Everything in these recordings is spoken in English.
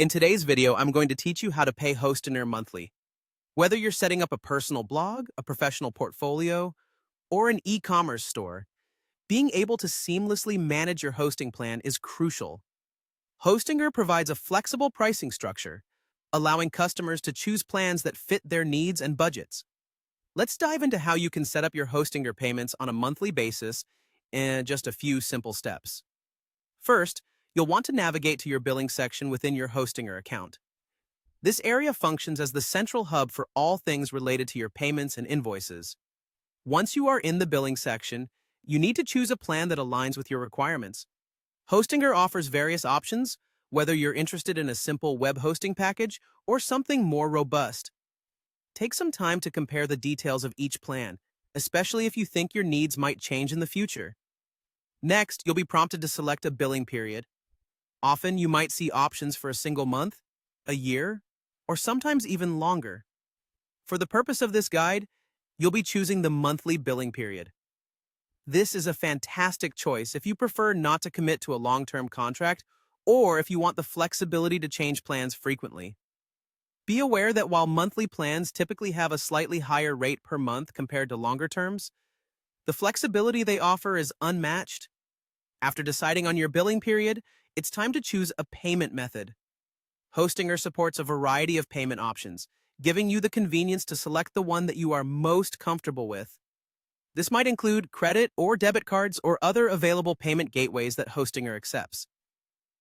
In today's video, I'm going to teach you how to pay Hostinger monthly. Whether you're setting up a personal blog, a professional portfolio, or an e-commerce store, being able to seamlessly manage your hosting plan is crucial. Hostinger provides a flexible pricing structure, allowing customers to choose plans that fit their needs and budgets. Let's dive into how you can set up your Hostinger payments on a monthly basis in just a few simple steps. First, you'll want to navigate to your billing section within your Hostinger account. This area functions as the central hub for all things related to your payments and invoices. Once you are in the billing section, you need to choose a plan that aligns with your requirements. Hostinger offers various options, whether you're interested in a simple web hosting package or something more robust. Take some time to compare the details of each plan, especially if you think your needs might change in the future. Next, you'll be prompted to select a billing period. Often, you might see options for a single month, a year, or sometimes even longer. For the purpose of this guide, you'll be choosing the monthly billing period. This is a fantastic choice if you prefer not to commit to a long-term contract or if you want the flexibility to change plans frequently. Be aware that while monthly plans typically have a slightly higher rate per month compared to longer terms, the flexibility they offer is unmatched. After deciding on your billing period, it's time to choose a payment method. Hostinger supports a variety of payment options, giving you the convenience to select the one that you are most comfortable with. This might include credit or debit cards or other available payment gateways that Hostinger accepts.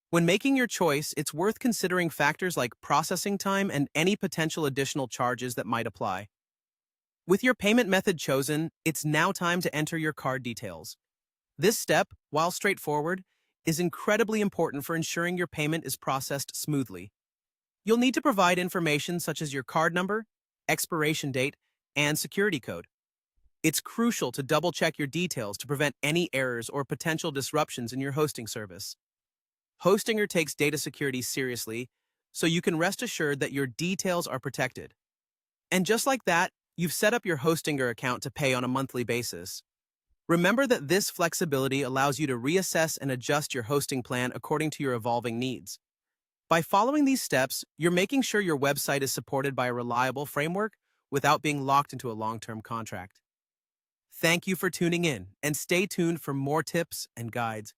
When making your choice, it's worth considering factors like processing time and any potential additional charges that might apply. With your payment method chosen, it's now time to enter your card details. This step, while straightforward, is incredibly important for ensuring your payment is processed smoothly. You'll need to provide information such as your card number, expiration date, and security code. It's crucial to double-check your details to prevent any errors or potential disruptions in your hosting service. Hostinger takes data security seriously, so you can rest assured that your details are protected. And just like that, you've set up your Hostinger account to pay on a monthly basis. Remember that this flexibility allows you to reassess and adjust your hosting plan according to your evolving needs. By following these steps, you're making sure your website is supported by a reliable framework without being locked into a long-term contract. Thank you for tuning in, and stay tuned for more tips and guides.